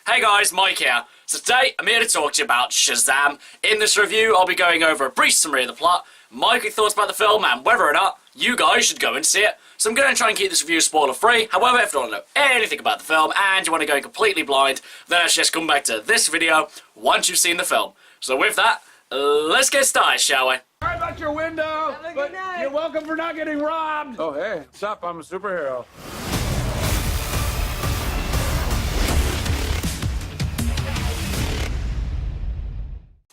Hey guys, Mike here. So today, I'm here to talk to you about Shazam. In this review, I'll be going over a brief summary of the plot, my thoughts about the film, and whether or not you guys should go and see it. So I'm going to try and keep this review spoiler-free. However, if you don't know anything about the film, and you want to go completely blind, then let's just come back to this video once you've seen the film. So with that, let's get started, shall we? Sorry about your window, but you're welcome for not getting robbed. Oh, hey, what's up? I'm a superhero.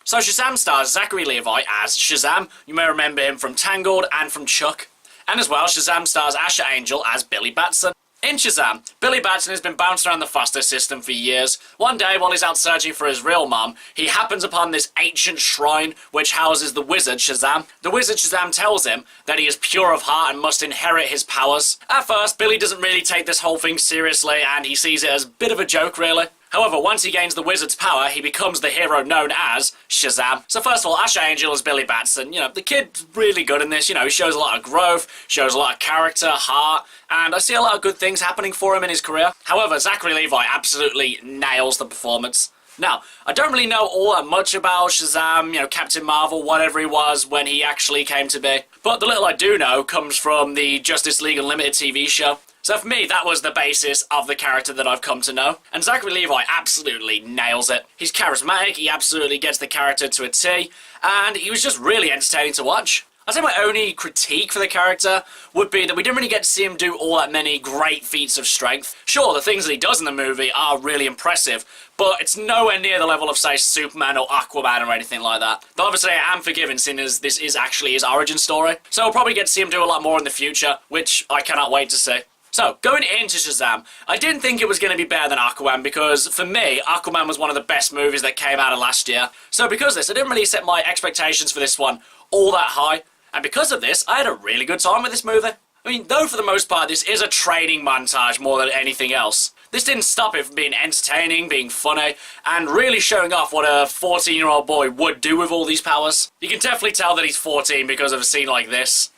So Shazam stars Zachary Levi as Shazam. You may remember him from Tangled and from Chuck. And as well, Shazam stars Asher Angel as Billy Batson. In Shazam, Billy Batson has been bouncing around the foster system for years. One day, while he's out searching for his real mum, he happens upon this ancient shrine which houses the wizard Shazam. The wizard Shazam tells him that he is pure of heart and must inherit his powers. At first, Billy doesn't really take this whole thing seriously and he sees it as a bit of a joke, really. However, once he gains the wizard's power, he becomes the hero known as Shazam. So first of all, Asher Angel is Billy Batson. You know, the kid's really good in this. You know, he shows a lot of growth, shows a lot of character, heart, and I see a lot of good things happening for him in his career. However, Zachary Levi absolutely nails the performance. Now, I don't really know all that much about Shazam, you know, Captain Marvel, whatever he was when he actually came to be. But the little I do know comes from the Justice League Unlimited TV show. So for me, that was the basis of the character that I've come to know. And Zachary Levi absolutely nails it. He's charismatic, he absolutely gets the character to a T, and he was just really entertaining to watch. I'd say my only critique for the character would be that we didn't really get to see him do all that many great feats of strength. Sure, the things that he does in the movie are really impressive, but it's nowhere near the level of, say, Superman or Aquaman or anything like that. Though obviously I am forgiven, seeing as this is actually his origin story. So I'll probably get to see him do a lot more in the future, which I cannot wait to see. So, going into Shazam, I didn't think it was going to be better than Aquaman because, for me, Aquaman was one of the best movies that came out of last year. So because of this, I didn't really set my expectations for this one all that high. And because of this, I had a really good time with this movie. I mean, though for the most part, this is a training montage more than anything else. This didn't stop it from being entertaining, being funny, and really showing off what a 14-year-old boy would do with all these powers. You can definitely tell that he's 14 because of a scene like this.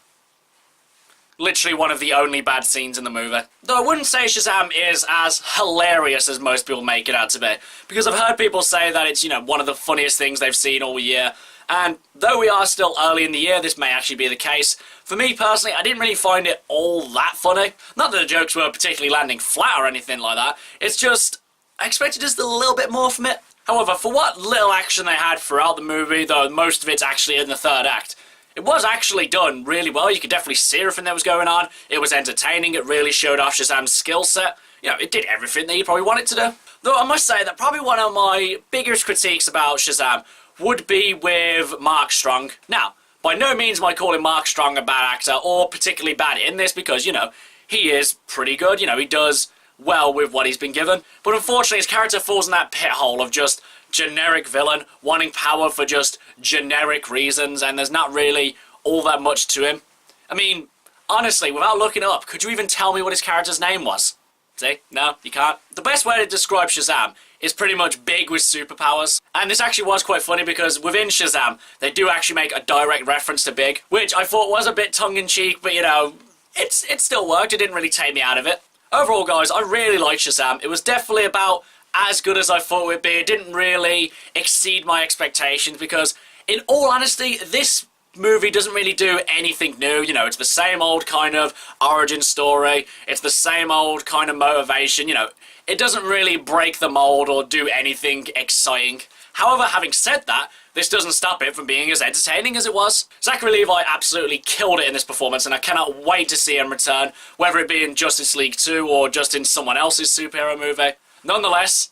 Literally one of the only bad scenes in the movie. Though I wouldn't say Shazam is as hilarious as most people make it out to be, because I've heard people say that it's, you know, one of the funniest things they've seen all year, and though we are still early in the year, this may actually be the case. For me personally, I didn't really find it all that funny. Not that the jokes were particularly landing flat or anything like that, it's just, I expected just a little bit more from it. However, for what little action they had throughout the movie, though most of it's actually in the third act, it was actually done really well. You could definitely see everything that was going on. It was entertaining. It really showed off Shazam's skill set. You know, it did everything that you probably wanted to do. Though I must say that probably one of my biggest critiques about Shazam would be with Mark Strong. Now, by no means am I calling Mark Strong a bad actor or particularly bad in this because, you know, he is pretty good. You know, he does well with what he's been given. But unfortunately, his character falls in that pit hole of just generic villain, wanting power for just generic reasons, and there's not really all that much to him. I mean, honestly, without looking it up, could you even tell me what his character's name was? See? No, you can't. The best way to describe Shazam is pretty much big with superpowers. And this actually was quite funny because within Shazam, they do actually make a direct reference to Big, which I thought was a bit tongue-in-cheek, but you know, it still worked. It didn't really take me out of it. Overall, guys, I really liked Shazam. It was definitely about as good as I thought it would be. It didn't really exceed my expectations because, in all honesty, this movie doesn't really do anything new. You know, it's the same old kind of origin story. It's the same old kind of motivation. You know, it doesn't really break the mold or do anything exciting. However, having said that, this doesn't stop it from being as entertaining as it was. Zachary Levi absolutely killed it in this performance, and I cannot wait to see him return, whether it be in Justice League 2 or just in someone else's superhero movie. Nonetheless,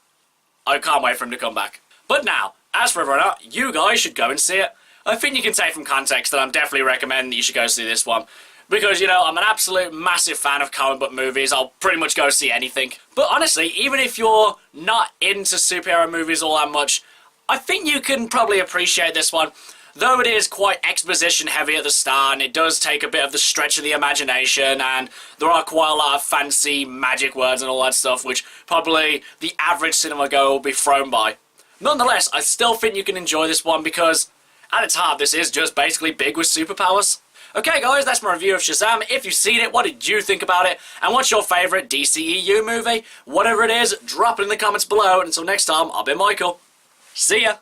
I can't wait for him to come back. But now, as for whether or not you guys should go and see it, I think you can take from context that I'm definitely recommending that you should go see this one. Because, you know, I'm an absolute massive fan of comic book movies. I'll pretty much go see anything. But honestly, even if you're not into superhero movies all that much, I think you can probably appreciate this one. Though it is quite exposition heavy at the start, and it does take a bit of the stretch of the imagination, and there are quite a lot of fancy magic words and all that stuff, which probably the average cinema goer will be thrown by. Nonetheless, I still think you can enjoy this one because, at its heart, this is just basically big with superpowers. Okay guys, that's my review of Shazam. If you've seen it, what did you think about it? And what's your favourite DCEU movie? Whatever it is, drop it in the comments below. And until next time, I've been Michael. See ya!